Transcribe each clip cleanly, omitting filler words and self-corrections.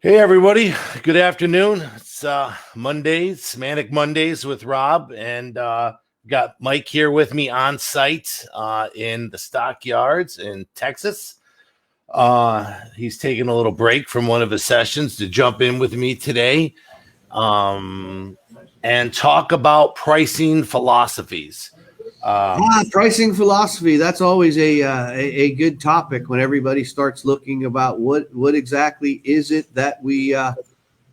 Hey everybody, good afternoon. It's Mondays, Manic Mondays with Rob, and got Mike here with me on site in the stockyards in Texas. He's taking a little break from one of his sessions to jump in with me today and talk about pricing philosophies. Pricing philosophy. That's always a good topic when everybody starts looking about what exactly is it that we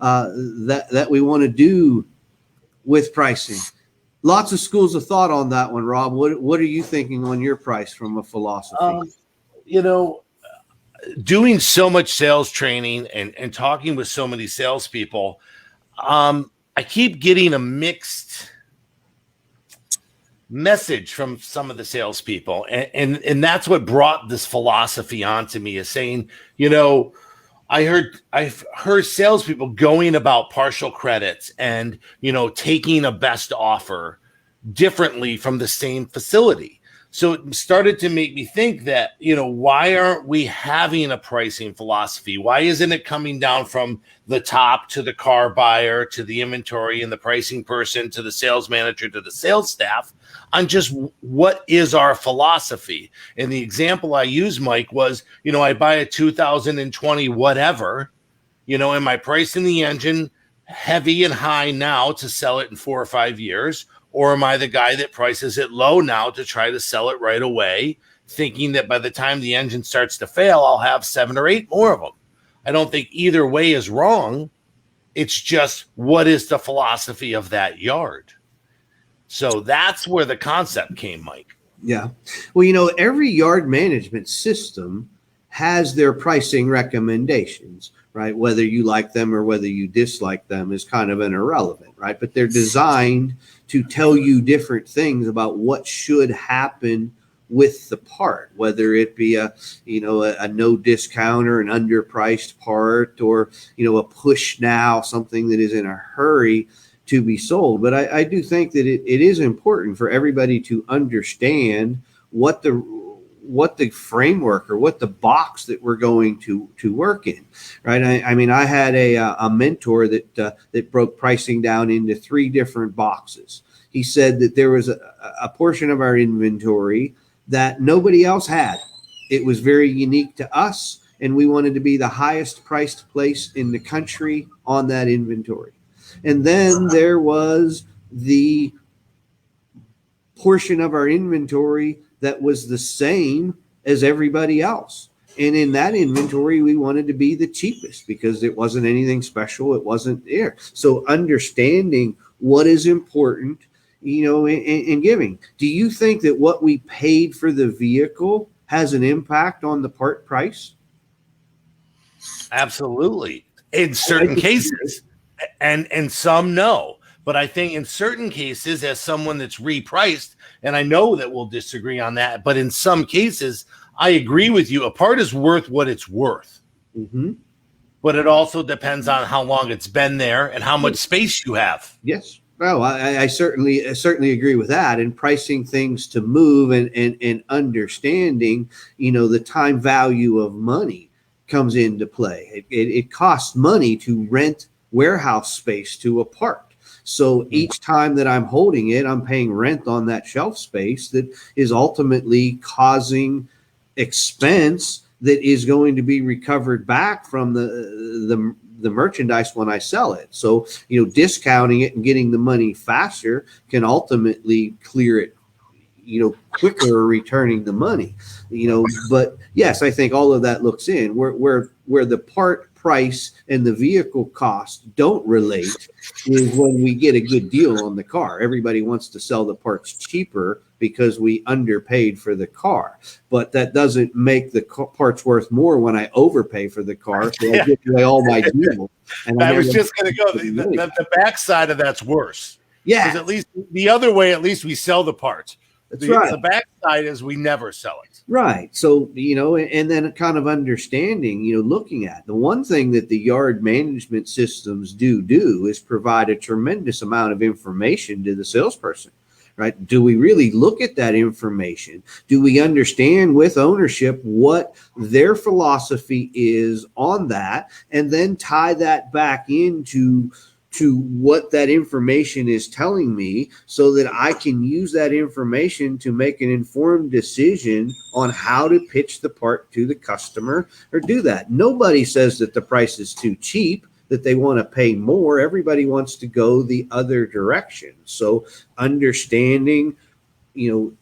want to do with pricing. Lots of schools of thought on that one, Rob. What are you thinking on your price from a philosophy? You know, doing so much sales training and talking with so many salespeople, I keep getting a mixed message from some of the salespeople, and that's what brought this philosophy onto me, is saying, I've heard salespeople going about partial credits and taking a best offer differently from the same facility. So it started to make me think that, why aren't we having a pricing philosophy? Why isn't it coming down from the top to the car buyer, to the inventory and the pricing person, to the sales manager, to the sales staff, on just what is our philosophy? And the example I used, Mike, was, I buy a 2020 whatever, am I pricing the engine heavy and high now to sell it in 4 or 5 years? Or am I the guy that prices it low now to try to sell it right away, thinking that by the time the engine starts to fail, I'll have 7 or 8 more of them? I don't think either way is wrong. It's just, what is the philosophy of that yard? So that's where the concept came, Mike. Yeah. Well, every yard management system has their pricing recommendations, right? Whether you like them or whether you dislike them is kind of an irrelevant, right? But they're designed to tell you different things about what should happen with the part, whether it be a no discount or an underpriced part, or a push now, something that is in a hurry to be sold. But I do think that it is important for everybody to understand what the framework or what the box that we're going to work in, right? I had a mentor that broke pricing down into 3 different boxes. He said that there was a portion of our inventory that nobody else had. It was very unique to us, and we wanted to be the highest priced place in the country on that inventory. And then there was the portion of our inventory that was the same as everybody else. And in that inventory, we wanted to be the cheapest because it wasn't anything special. It wasn't there. So understanding what is important, in giving. Do you think that what we paid for the vehicle has an impact on the part price? Absolutely. In certain cases, and some no. But I think in certain cases, as someone that's repriced, and I know that we'll disagree on that, but in some cases, I agree with you. A part is worth what it's worth. Mm-hmm. But it also depends on how long it's been there and how much space you have. Yes. Well, I certainly agree with that. And pricing things to move and understanding, the time value of money comes into play. It costs money to rent warehouse space to a part. So each time that I'm holding it, I'm paying rent on that shelf space that is ultimately causing expense that is going to be recovered back from the merchandise when I sell it. So, discounting it and getting the money faster can ultimately clear it, quicker, returning the money, but yes, I think all of that looks in where the part price and the vehicle cost don't relate is when we get a good deal on the car. Everybody wants to sell the parts cheaper because we underpaid for the car, but that doesn't make the parts worth more when I overpay for the car. So I give away all my deals. And I was just going to go, the backside of that's worse. Yeah. Because at least the other way, at least we sell the parts. That's right. The backside is we never sell it. Right. So, and then kind of understanding, looking at the one thing that the yard management systems do is provide a tremendous amount of information to the salesperson, right? Do we really look at that information? Do we understand with ownership what their philosophy is on that, and then tie that back into what that information is telling me, so that I can use that information to make an informed decision on how to pitch the part to the customer or do that. Nobody says that the price is too cheap, that they want to pay more. Everybody wants to go the other direction. So understanding,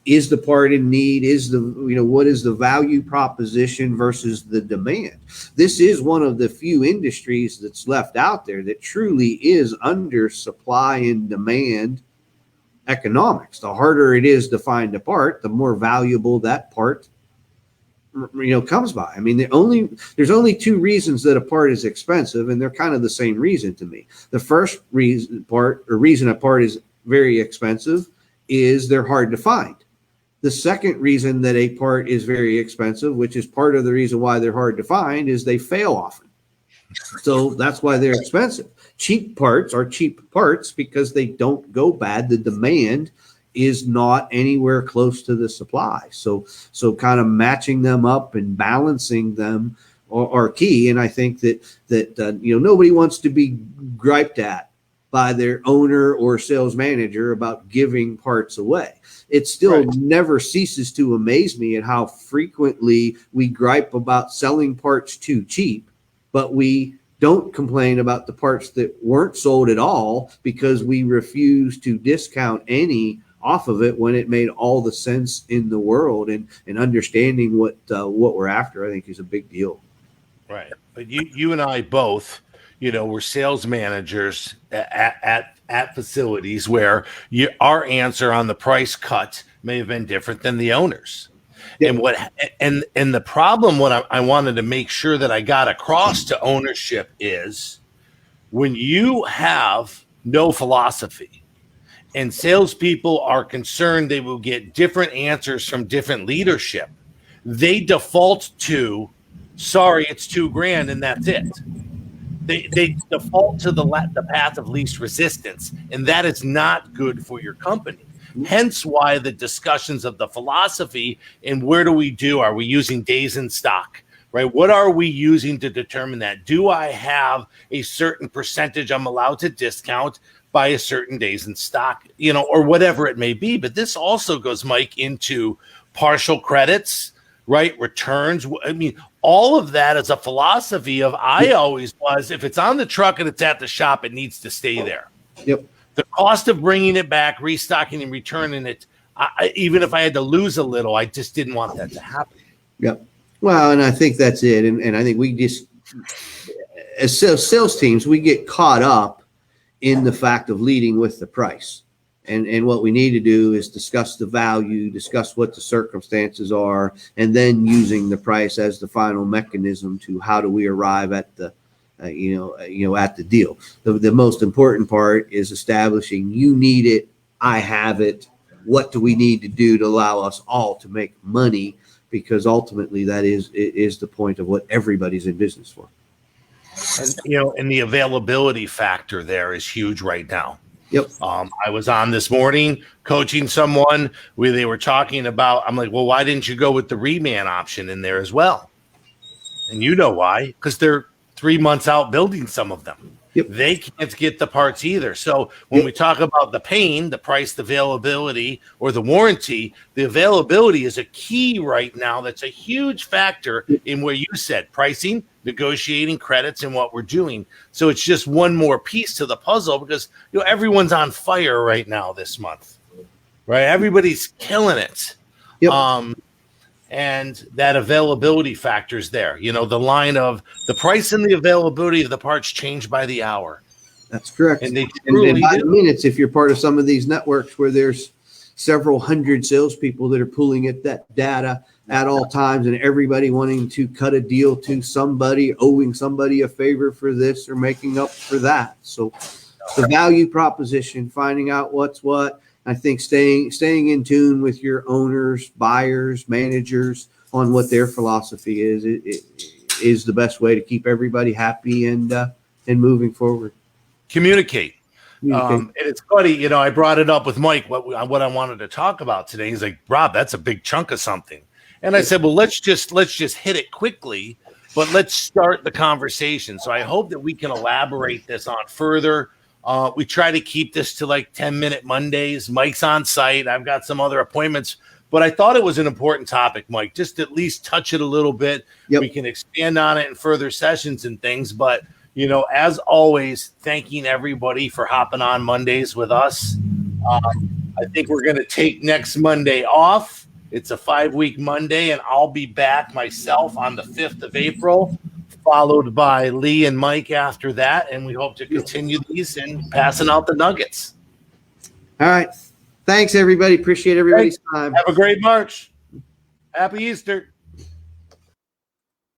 is the part in need, what is the value proposition versus the demand? This is one of the few industries that's left out there that truly is under supply and demand economics. The harder it is to find a part, the more valuable that part comes by. I mean, there's only two reasons that a part is expensive, and they're kind of the same reason to me. The first reason a part is very expensive is they're hard to find. The second reason that a part is very expensive, which is part of the reason why they're hard to find, is they fail often. So that's why they're expensive. Cheap parts are cheap parts because they don't go bad. The demand is not anywhere close to the supply. So kind of matching them up and balancing them are key. And I think that nobody wants to be griped at by their owner or sales manager about giving parts away. It still never ceases to amaze me at how frequently we gripe about selling parts too cheap, but we don't complain about the parts that weren't sold at all because we refuse to discount any off of it when it made all the sense in the world. And understanding what we're after, I think, is a big deal. Right. But you and I both, we're sales managers at facilities where our answer on the price cut may have been different than the owner's. Yeah. And the problem, what I wanted to make sure that I got across to ownership is, when you have no philosophy and salespeople are concerned they will get different answers from different leadership, they default to, sorry, it's $2,000 and that's it. They default to the path of least resistance, and that is not good for your company. Hence why the discussions of the philosophy and where do we do? Are we using days in stock, right? What are we using to determine that? Do I have a certain percentage I'm allowed to discount by a certain days in stock, or whatever it may be? But this also goes, Mike, into partial credits, right? Returns. I mean, all of that is a philosophy of, I always was, if it's on the truck and it's at the shop, it needs to stay there. Yep. The cost of bringing it back, restocking and returning it, even if I had to lose a little, I just didn't want that to happen. Yep. Well, and I think that's it. And I think we just, as sales teams, we get caught up in the fact of leading with the price. And what we need to do is discuss the value, discuss what the circumstances are, and then using the price as the final mechanism to how do we arrive at the, at the deal. The most important part is establishing, you need it, I have it. What do we need to do to allow us all to make money? Because ultimately that is the point of what everybody's in business for. And, and the availability factor there is huge right now. Yep. I was on this morning coaching someone where they were talking about, I'm like, well, why didn't you go with the reman option in there as well? And you know why? Because they're 3 months out building some of them. Yep. They can't get the parts either. So when we talk about the pain, the price, the availability, or the warranty, the availability is a key right now. That's a huge factor in where you said pricing, negotiating credits, and what we're doing. So it's just one more piece to the puzzle, because everyone's on fire right now this month, right? Everybody's killing it. Yep. And that availability factor is there. The line of the price and the availability of the parts change by the hour. That's correct. And they and by the minutes, if you're part of some of these networks where there's several hundred salespeople that are pulling at that data at all times, and everybody wanting to cut a deal to somebody, owing somebody a favor for this or making up for that. So the value proposition, finding out what's what. I think staying in tune with your owners, buyers, managers on what their philosophy is the best way to keep everybody happy and moving forward. Communicate. And it's funny, I brought it up with Mike, what I wanted to talk about today. He's like, Rob, that's a big chunk of something. And I said, well, let's just hit it quickly, but let's start the conversation. So I hope that we can elaborate this on further. We try to keep this to like 10-minute Mondays. Mike's on site. I've got some other appointments, but I thought it was an important topic, Mike, just at least touch it a little bit. Yep. We can expand on it in further sessions and things, but as always, thanking everybody for hopping on Mondays with us. I think we're going to take next Monday off. It's a 5-week Monday, and I'll be back myself on the 5th of April, followed by Lee and Mike after that. And we hope to continue these and passing out the nuggets. All right. Thanks, everybody. Appreciate everybody's time. Have a great March. Happy Easter.